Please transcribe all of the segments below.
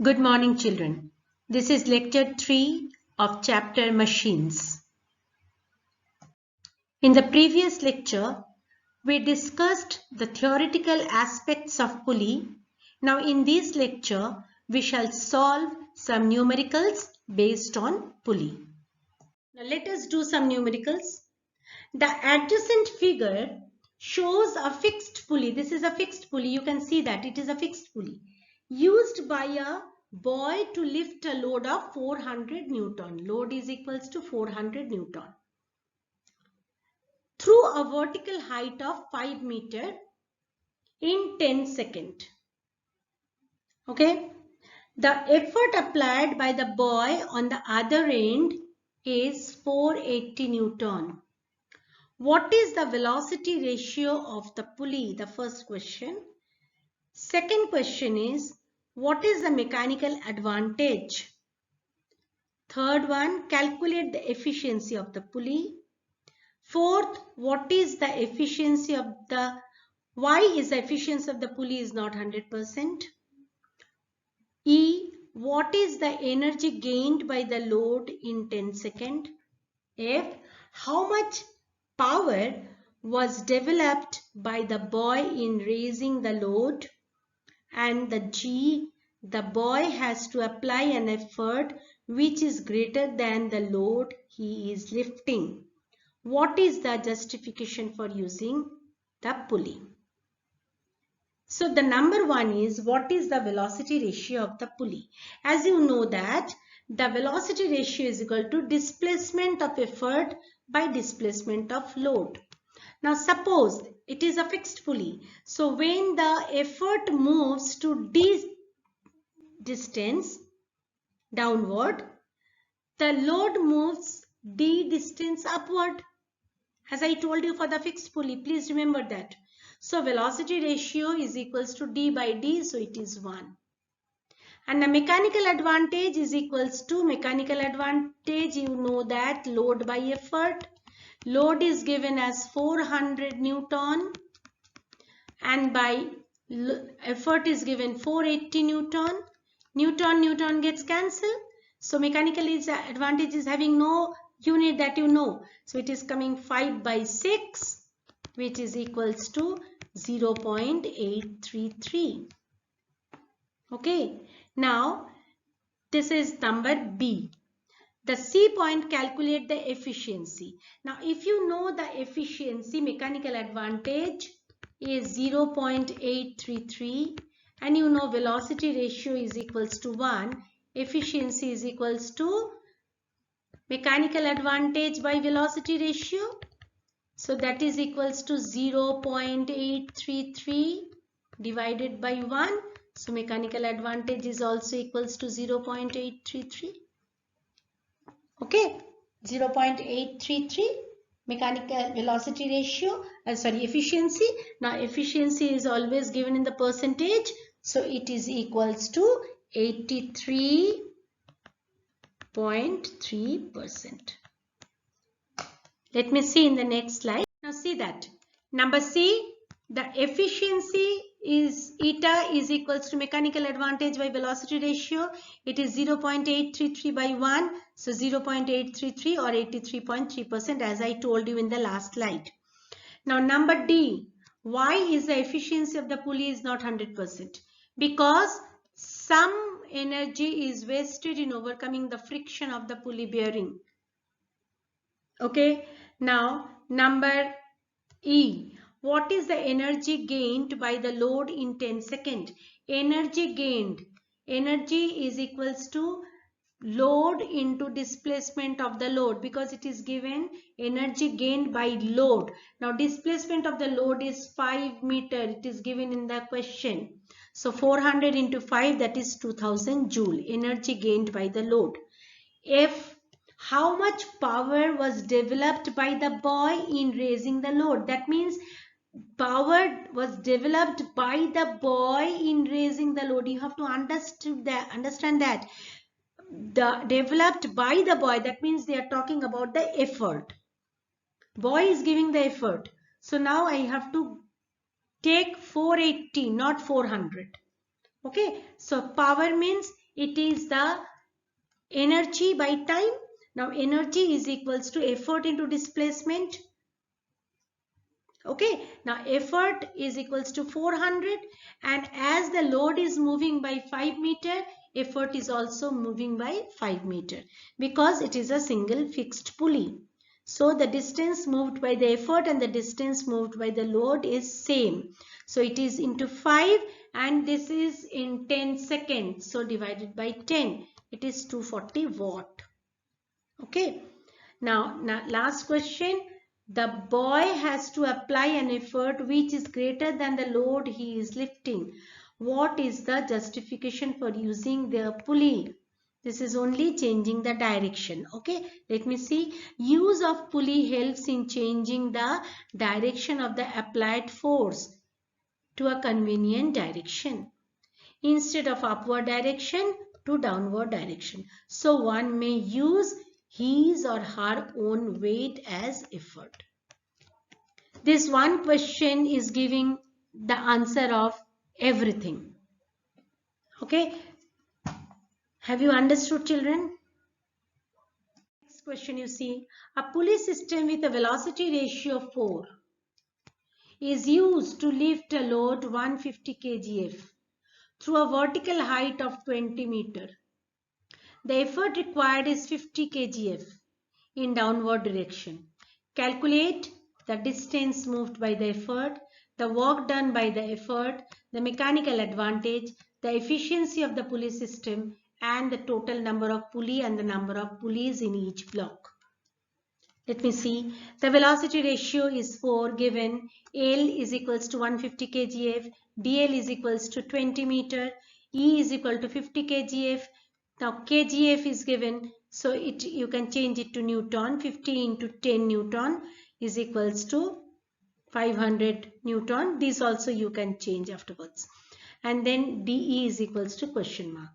Good morning, children. This is lecture 3 of chapter Machines. In the previous lecture, we discussed the theoretical aspects of pulley. Now in this lecture, we shall solve some numericals based on pulley. Now let us do some numericals. The adjacent figure shows a fixed pulley. This is a fixed pulley. You can see that it is a fixed pulley used by a boy to lift a load of 400 Newton. Load is equals to 400 Newton. Through a vertical height of 5 meter in 10 seconds. Okay. The effort applied by the boy on the other end is 480 Newton. What is the velocity ratio of the pulley? The first question. Second question is, what is the mechanical advantage? Third one, calculate the efficiency of the pulley. Fourth, what is the efficiency of the, why is the efficiency of the pulley is not 100%? E, what is the energy gained by the load in 10 seconds? F, how much power was developed by the boy in raising the load? And the G, the boy has to apply an effort which is greater than the load he is lifting. What is the justification for using the pulley? So the number one is, what is the velocity ratio of the pulley? As you know that the velocity ratio is equal to displacement of effort by displacement of load. Now suppose it is a fixed pulley. So when the effort moves to distance downward, the load moves d distance upward. As I told you for the fixed pulley, please remember that. So velocity ratio is equals to d by d, so it is 1. And the mechanical advantage is equals to mechanical advantage, you know that load by effort. Load is given as 400 Newton and by effort is given 480 Newton. Newton gets cancelled. So mechanical advantage is having no unit that you know. So it is coming 5 by 6, which is equals to 0.833. Okay. Now this is number B. The C point, calculate the efficiency. Now if you know the efficiency, mechanical advantage is 0.833 and you know velocity ratio is equals to 1. Efficiency is equals to mechanical advantage by velocity ratio. So that is equals to 0.833 divided by 1. So mechanical advantage is also equals to 0.833. Okay, 0.833 mechanical velocity ratio, efficiency. Now efficiency is always given in the percentage. So it is equals to 83.3%. Let me see in the next slide. Now see that. Number C, the efficiency is eta is equals to mechanical advantage by velocity ratio. It is 0.833 by 1. So 0.833 or 83.3% as I told you in the last slide. Now number D, why is the efficiency of the pulley is not 100%? Because some energy is wasted in overcoming the friction of the pulley bearing. Okay. Now number E, what is the energy gained by the load in 10 seconds? Energy gained. Energy is equals to load into displacement of the load because it is given energy gained by load. Now displacement of the load is 5 meter. It is given in the question. So 400 into 5, that is 2000 joule. Energy gained by the load. F, how much power was developed by the boy in raising the load? That means power was developed by the boy in raising the load. You have to understand that. The developed by the boy, that means they are talking about the effort. Boy is giving the effort. So now I have to take 480, not 400. Okay. So power means It is the energy by time. Now energy is equals to effort into displacement. Okay, now effort is equals to 400, and as the load is moving by 5 meter, effort is also moving by 5 meter because it is a single fixed pulley. So the distance moved by the effort and the distance moved by the load is same. So it is into 5 and this is in 10 seconds. So divided by 10, it is 240 watt. Okay. Now last question. The boy has to apply an effort which is greater than the load he is lifting. What is the justification for using the pulley? This is only changing the direction. Okay, let me see. Use of pulley helps in changing the direction of the applied force to a convenient direction instead of upward direction to downward direction. So one may use his or her own weight as effort. This one question is giving the answer of everything. Okay. Have you understood, children? Next question you see. A pulley system with a velocity ratio of 4 is used to lift a load 150 kgf through a vertical height of 20 meter. The effort required is 50 kgf in downward direction. Calculate the distance moved by the effort, the work done by the effort, the mechanical advantage, the efficiency of the pulley system, and the total number of pulley and the number of pulleys in each block. Let me see. The velocity ratio is 4 given. L is equals to 150 kgf. DL is equals to 20 meter. E is equal to 50 kgf. Now kgf is given. So you can change it to Newton. 50 into 10 Newton is equals to 500 Newton. This also you can change afterwards. And then DE is equals to question mark.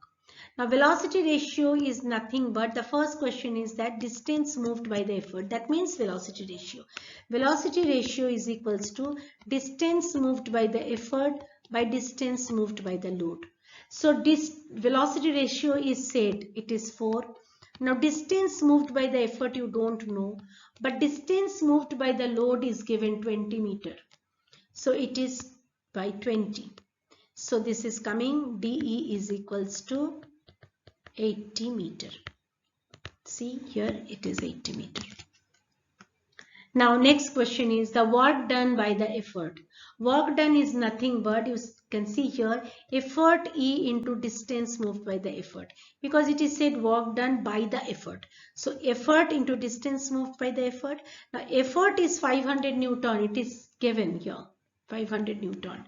Now velocity ratio is nothing but the first question is that distance moved by the effort. That means velocity ratio. Velocity ratio is equals to distance moved by the effort by distance moved by the load. So this velocity ratio is said it is 4. Now distance moved by the effort you don't know, but distance moved by the load is given 20 meter. So it is by 20. So this is coming DE is equals to 80 meter. See here it is 80 meter. Now next question is the work done by the effort. Work done is nothing but you can see here effort E into distance moved by the effort because it is said work done by the effort. So effort into distance moved by the effort. Now effort is 500 Newton. It is given here 500 Newton.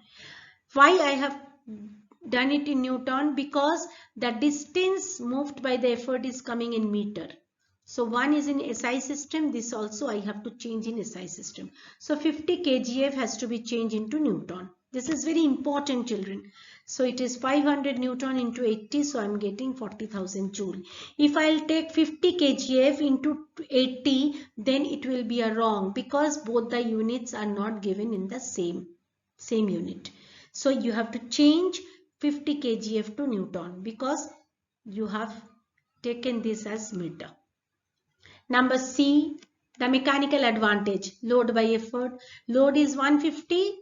Why I have done it in Newton? Because the distance moved by the effort is coming in meter. So one is in SI system. This also I have to change in SI system. So 50 kgf has to be changed into Newton. This is very important, children. So it is 500 Newton into 80. So I am getting 40,000 joule. If I will take 50 kgf into 80, then it will be a wrong because both the units are not given in the same unit. So you have to change 50 kgf to Newton because you have taken this as meter. Number C, the mechanical advantage, load by effort. Load is 150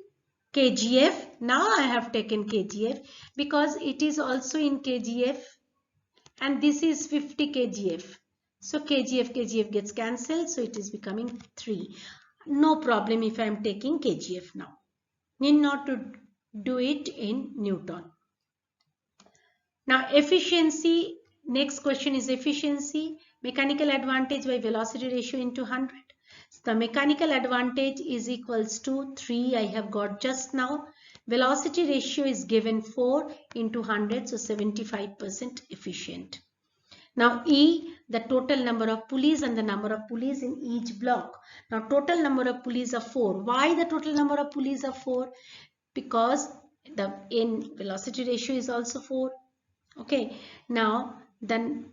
kgf. Now I have taken kgf because it is also in kgf and this is 50 kgf. So kgf gets cancelled. So it is becoming 3. No problem if I am taking kgf now. Need not to do it in Newton. Now efficiency, next question is efficiency. Mechanical advantage by velocity ratio into 100. So the mechanical advantage is equals to 3 I have got just now. Velocity ratio is given 4 into 100, so 75% efficient. Now E, the total number of pulleys and the number of pulleys in each block. Now total number of pulleys are 4. Why the total number of pulleys are 4? Because the velocity ratio is also 4. Okay. Now the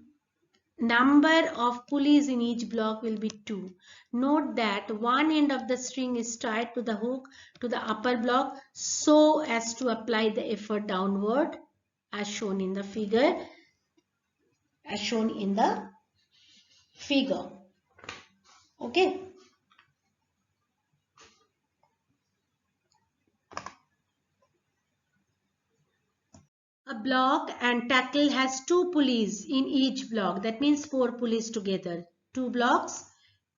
number of pulleys in each block will be 2. Note that one end of the string is tied to the hook to the upper block so as to apply the effort downward as shown in the figure. as shown in the figure. Okay. A block and tackle has 2 pulleys in each block. That means 4 pulleys together. 2 blocks,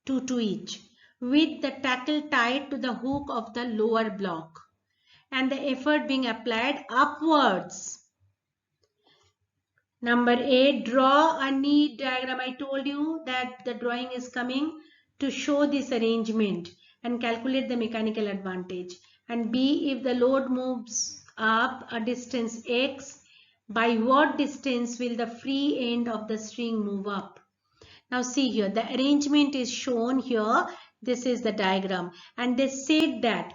2 to each. With the tackle tied to the hook of the lower block and the effort being applied upwards. Number 8, draw a neat diagram. I told you that the drawing is coming to show this arrangement and calculate the mechanical advantage. And B, if the load moves up a distance x, by what distance will the free end of the string move up? Now see here, the arrangement is shown here. This is the diagram. And they said that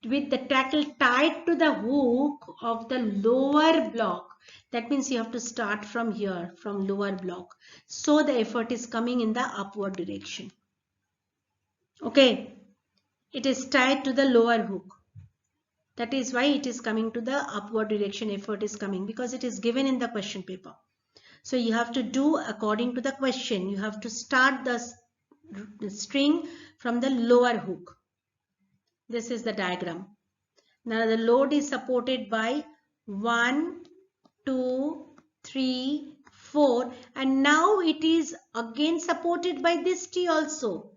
with the tackle tied to the hook of the lower block, that means you have to start from here, from lower block. So the effort is coming in the upward direction. Okay, it is tied to the lower hook. That is why it is coming to the upward direction. Effort is coming because it is given in the question paper. So you have to do according to the question. You have to start the string from the lower hook. This is the diagram. Now the load is supported by 1, 2, 3, 4, and now it is again supported by this T also.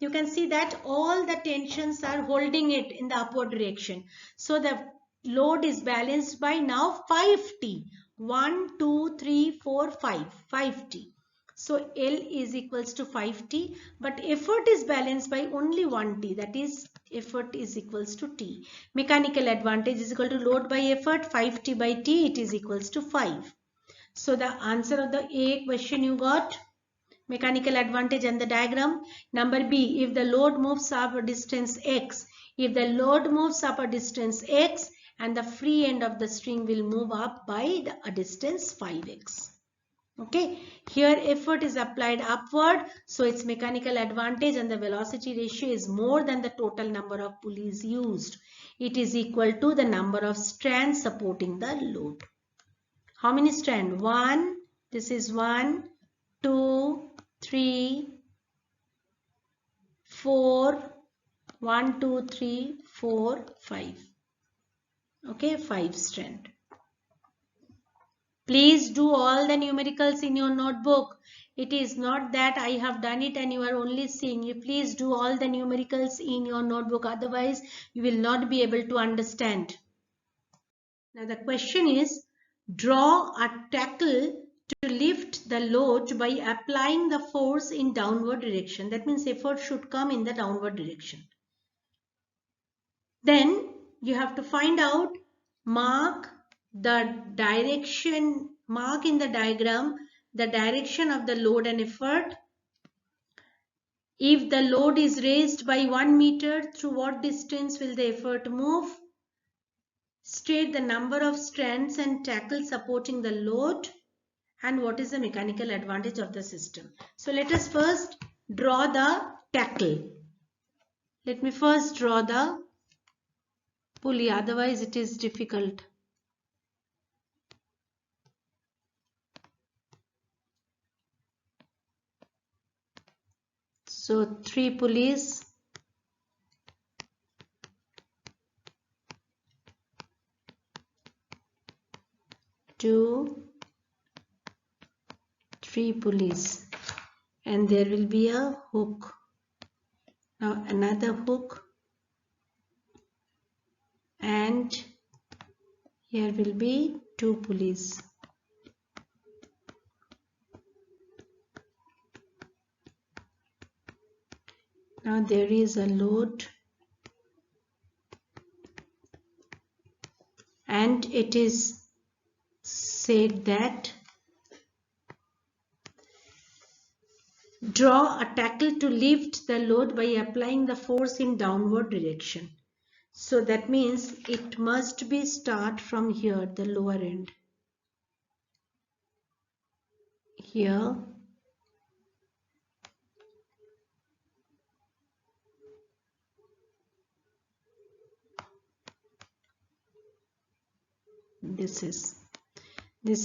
You can see that all the tensions are holding it in the upward direction. So the load is balanced by now 5T. 1, 2, 3, 4, 5. 5T. So L is equals to 5T, but effort is balanced by only 1T. That is, effort is equals to T. Mechanical advantage is equal to load by effort. 5T by T, it is equals to 5. So the answer of the A question you got, mechanical advantage and the diagram. Number B, if the load moves up a distance x, if the load moves up a distance x and the free end of the string will move up by a distance 5x. Okay, here effort is applied upward, so its mechanical advantage and the velocity ratio is more than the total number of pulleys used. It is equal to the number of strands supporting the load. How many strands? 1, this is 1, 2, 3, 4, 1, 2, 3, 4, 5. Okay, 5 strands. Please do all the numericals in your notebook. It is not that I have done it and you are only seeing. You please do all the numericals in your notebook. Otherwise, you will not be able to understand. Now the question is, draw a tackle to lift the load by applying the force in downward direction. That means effort should come in the downward direction. Then you have to find out, mark the direction, mark in the diagram the direction of the load and effort. If the load is raised by 1 meter, through what distance will the effort move? State the number of strands and tackle supporting the load and what is the mechanical advantage of the system. So let us first draw the tackle. Let me first draw the pulley, otherwise it is difficult. So 3 pulleys, two, 3 pulleys, and there will be a hook. Now another hook, and here will be 2 pulleys. Now there is a load and it is said that draw a tackle to lift the load by applying the force in downward direction. So that means it must be start from here, the lower end. Here. This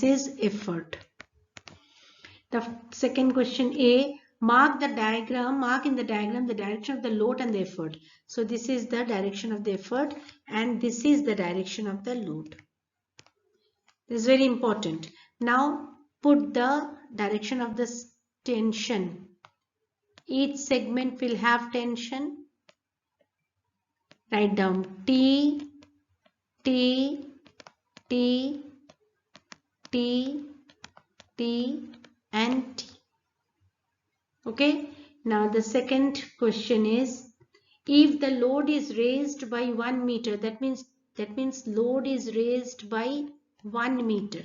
is effort. The second question A, mark in the diagram the direction of the load and the effort. So this is the direction of the effort and this is the direction of the load. This is very important. Now put the direction of the tension. Each segment will have tension. Write down T, T, T, T, T and T. Okay. Now the second question is, if the load is raised by 1 meter, that means load is raised by 1 meter.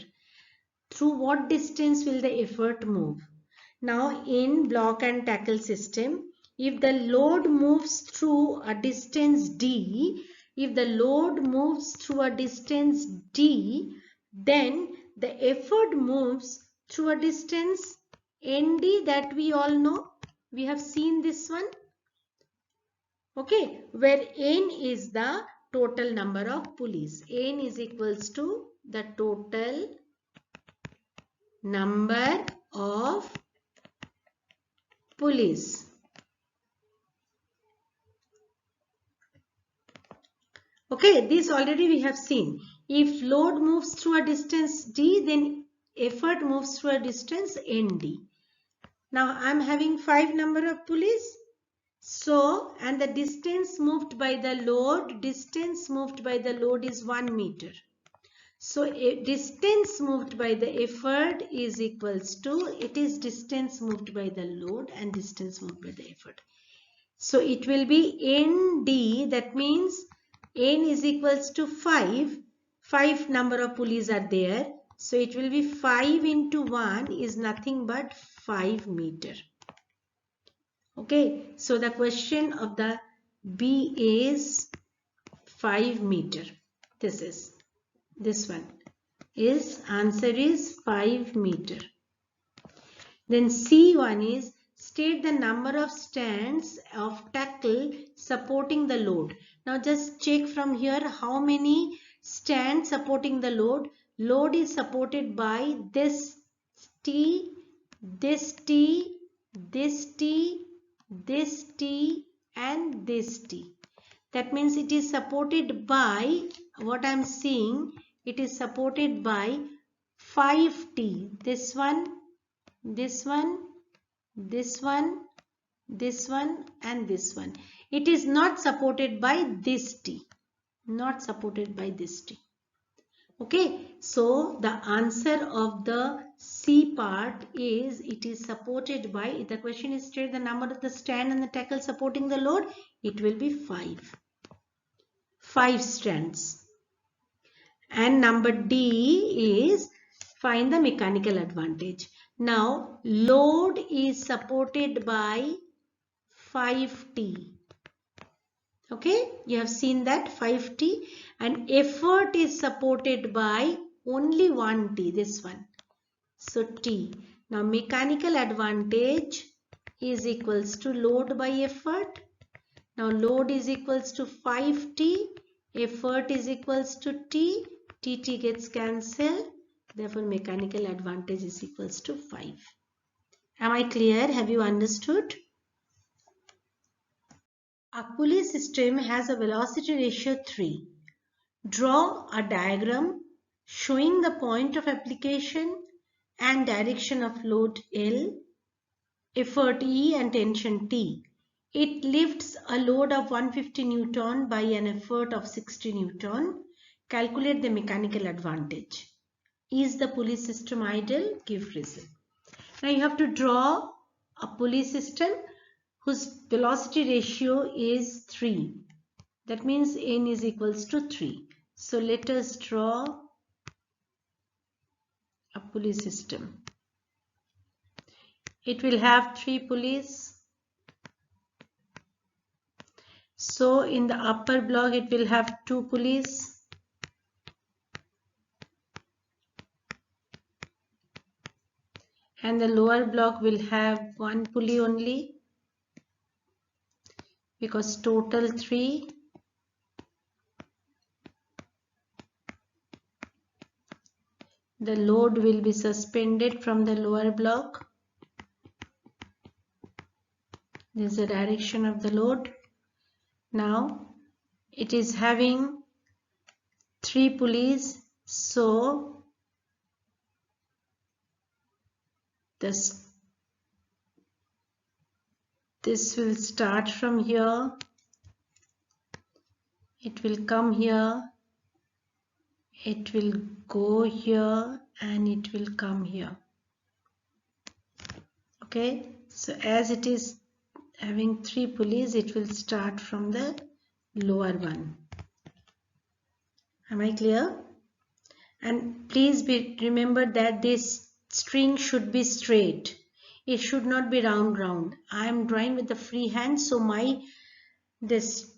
Through what distance will the effort move? Now in block and tackle system, if the load moves through a distance D, then the effort moves through a distance ND, that we all know. We have seen this one. Okay, where N is the total number of pulleys. N is equals to the total number of pulleys. Okay, this already we have seen. If load moves through a distance D, then effort moves through a distance ND. Now I am having 5 number of pulleys. So, and the distance moved by the load is 1 meter. So, distance moved by the effort is equals to, it is distance moved by the load and distance moved by the effort. So, it will be ND, that means N is equals to 5. 5 number of pulleys are there. So, it will be 5 into 1 is nothing but 5 meter. Okay, so the question of the B is 5 meter. This one is answer is 5 meter. Then C1 is state the number of stands of tackle supporting the load. Now just check from here how many stands supporting the load. Load is supported by this T, this T, this T, this T and this T. That means it is supported by, what I am seeing, it is supported by 5T. This one, this one, this one, this one and this one. It is not supported by this T. Not supported by this T. Okay, so the answer of the C part is, it is supported by, the question is state the number of the stand and the tackle supporting the load. It will be 5. 5 strands. And number D is find the mechanical advantage. Now load is supported by 5T. Okay, you have seen that 5T, and effort is supported by only 1T, this one. So T. Now mechanical advantage is equals to load by effort. Now load is equals to 5T, effort is equals to T, TT gets cancelled. Therefore mechanical advantage is equals to 5. Am I clear? Have you understood? A pulley system has a velocity ratio 3. Draw a diagram showing the point of application and direction of load L, effort E and tension T. It lifts a load of 150 Newton by an effort of 60 Newton. Calculate the mechanical advantage. Is the pulley system idle? Give reason. Now you have to draw a pulley system whose velocity ratio is 3. That means N is equals to 3. So let us draw a pulley system. It will have 3 pulleys. So in the upper block it will have 2 pulleys. And the lower block will have 1 pulley only, because total 3. The load will be suspended from the lower block. This is the direction of the load. Now it is having 3 pulleys, so this will start from here, it will come here, it will go here, and it will come here. Okay, so as it is having 3 pulleys, it will start from the lower one. Am I clear? And please remember that this string should be straight. It should not be round. I am drawing with the free hand, so this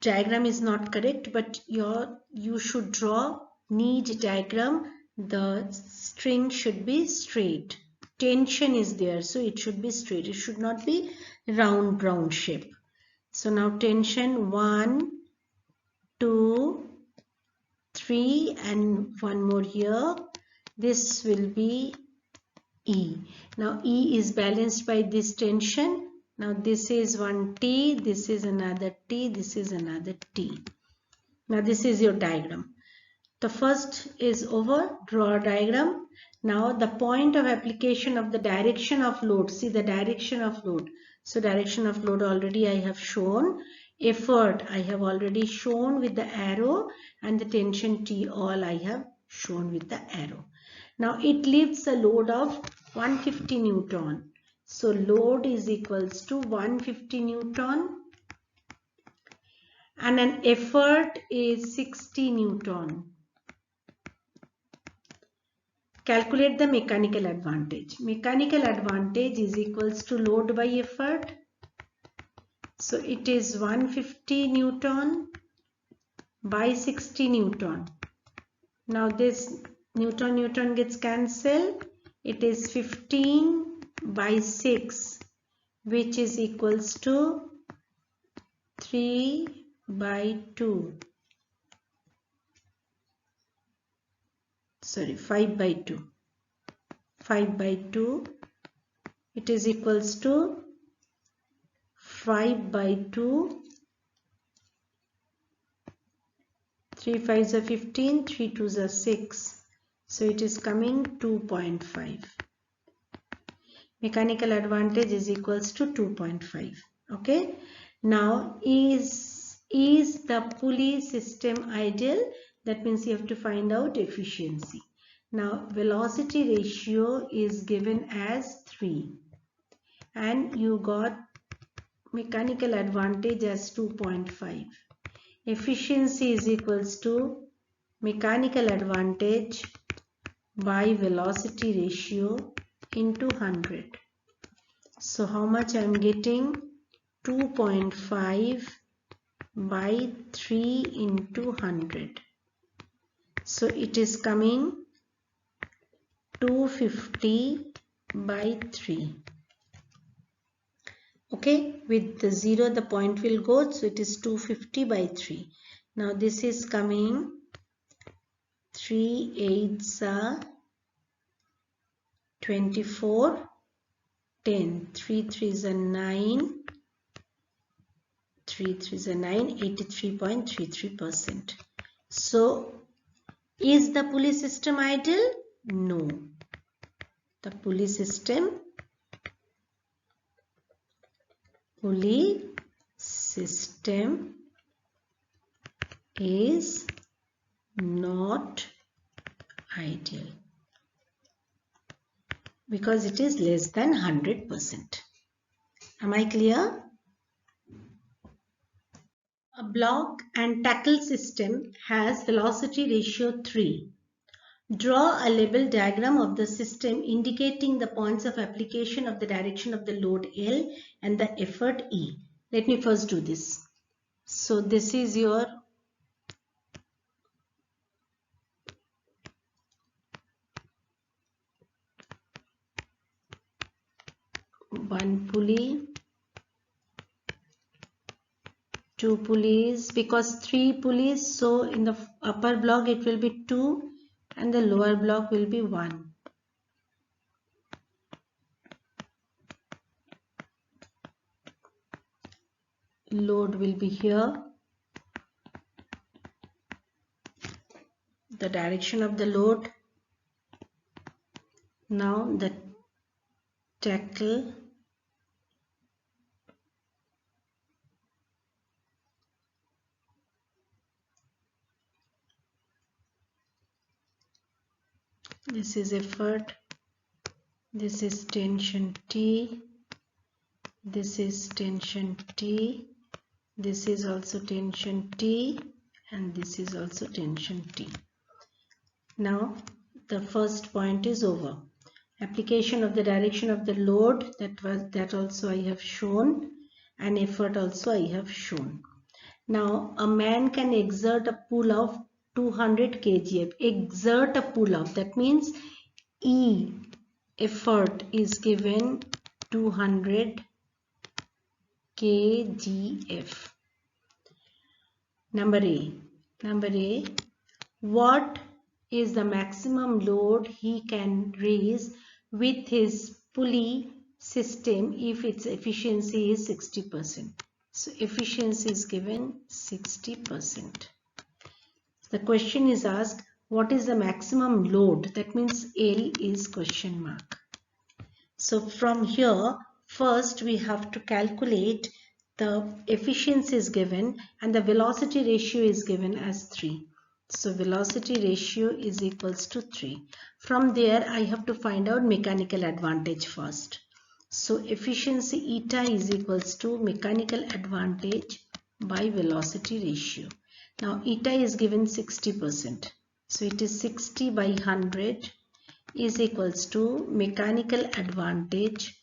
diagram is not correct, but you should draw neat diagram. The string should be straight. Tension is there, so it should be straight. It should not be round shape. So now tension 1, 2, 3 and one more here. This will be E. Now E is balanced by this tension. Now this is one T, this is another T, this is another T. Now this is your diagram. The first is over. Draw a diagram. Now the point of application of the direction of load. See the direction of load. So direction of load already I have shown. Effort I have already shown with the arrow, and the tension T all I have shown with the arrow. Now it lifts a load of 150 Newton. So load is equals to 150 Newton and an effort is 60 Newton. Calculate the mechanical advantage. Mechanical advantage is equals to load by effort. So it is 150 Newton by 60 Newton. Now this Newton gets cancelled. It is 15 by 6, which is equals to 3 by 2. Sorry, 5 by 2. 5 by 2. It is equals to 5 by 2. 3 5s are 15, 3 2s are 6. So it is coming 2.5. Mechanical advantage is equals to 2.5. Okay. Now is the pulley system ideal? That means you have to find out efficiency. Now velocity ratio is given as 3 and you got mechanical advantage as 2.5. Efficiency is equals to mechanical advantage by velocity ratio into 100. So how much I am getting? 2.5 by 3 into 100. So it is coming 250 by 3. Okay, with the 0 the point will go, so it is 250 by 3. Now this is coming 3 8s are 24, 10, 3 3s are 9, 3 3s are 9, 83.33%. So is the pulley system ideal? No. The pulley system is not ideal because it is less than 100%. Am I clear? A block and tackle system has velocity ratio 3. Draw a label diagram of the system indicating the points of application of the direction of the load L and the effort E. Let me first do this. So this is your one pulley, 2 pulleys, because 3 pulleys, so in the upper block it will be 2 and the lower block will be 1. load will be here. The direction of the load. Now the tackle. This is effort. This is tension T. This is tension T. This is also tension T. And this is also tension T. Now the first point is over. Application of the direction of the load, that also I have shown, and effort also I have shown. Now a man can exert a pull of 200 kgf. Exert a pull of, that means E, effort, is given 200 kgf. Number A, what is the maximum load he can raise with his pulley system if its efficiency is 60%? So efficiency is given 60%. The question is asked, what is the maximum load? That means L is question mark. So from here, first we have to calculate the efficiency is given and the velocity ratio is given as 3. So velocity ratio is equals to 3. From there I have to find out mechanical advantage first. So efficiency eta is equals to mechanical advantage by velocity ratio. Now eta is given 60%. So it is 60 by 100 is equals to mechanical advantage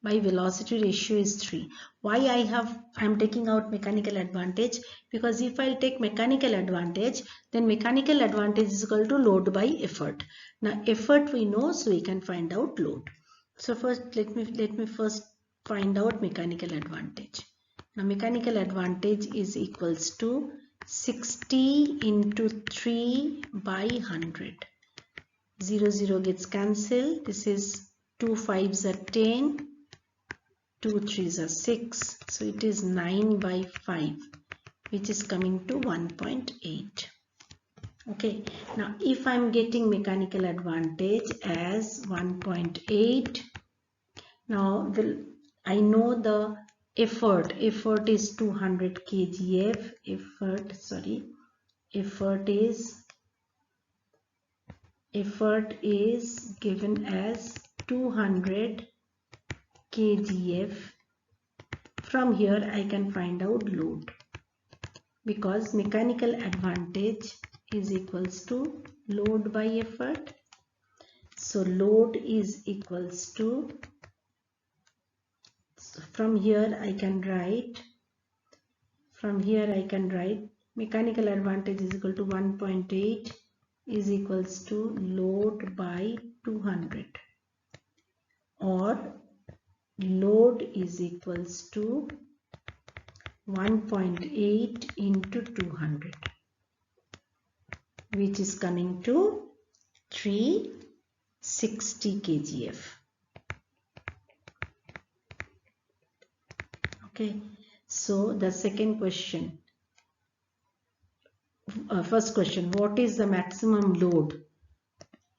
by velocity ratio is 3. Why I am taking out mechanical advantage? Because if I take mechanical advantage, then mechanical advantage is equal to load by effort. Now effort we know, so we can find out load. So first let me first find out mechanical advantage. Now mechanical advantage is equals to 60 into 3 by 100. 0, 0 gets cancelled. This is 2 5s are 10. 2 3s are 6. So it is 9 by 5, which is coming to 1.8. Okay. Now if I am getting mechanical advantage as 1.8, now I know the effort. Effort is 200 kgf. Effort is given as 200 kgf. From here I can find out load, because mechanical advantage is equals to load by effort. So load is equals to, from here I can write mechanical advantage is equal to 1.8 is equals to load by 200, or load is equals to 1.8 into 200, which is coming to 360 kgf. Okay, so the second question, first question, what is the maximum load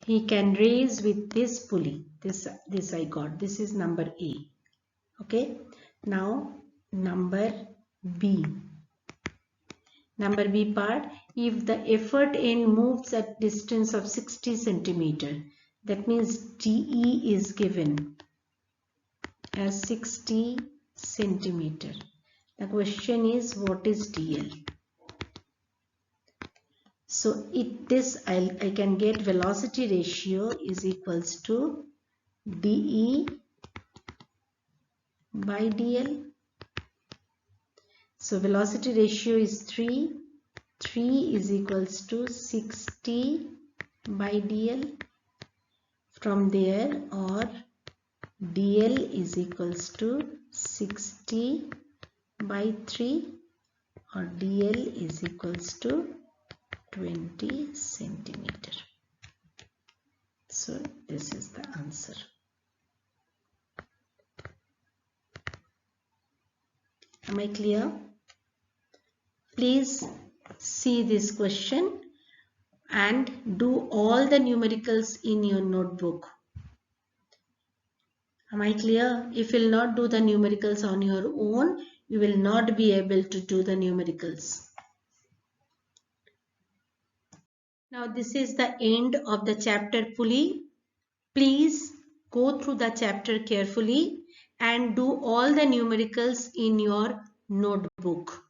he can raise with this pulley? This I got. This is number A. Okay, now number B. Number B part, if the effort end moves at distance of 60 centimeter, that means DE is given as 60 centimeter. The question is, what is DL? So I can get velocity ratio is equals to DE by DL. So velocity ratio is 3. 3 is equals to 60 by DL. From there, or DL is equals to 60 by 3, or DL is equals to 20 centimeter. So this is the answer. Am I clear? Please see this question and do all the numericals in your notebook. Am I clear? If you will not do the numericals on your own, you will not be able to do the numericals. Now this is the end of the chapter fully. Please go through the chapter carefully and do all the numericals in your notebook.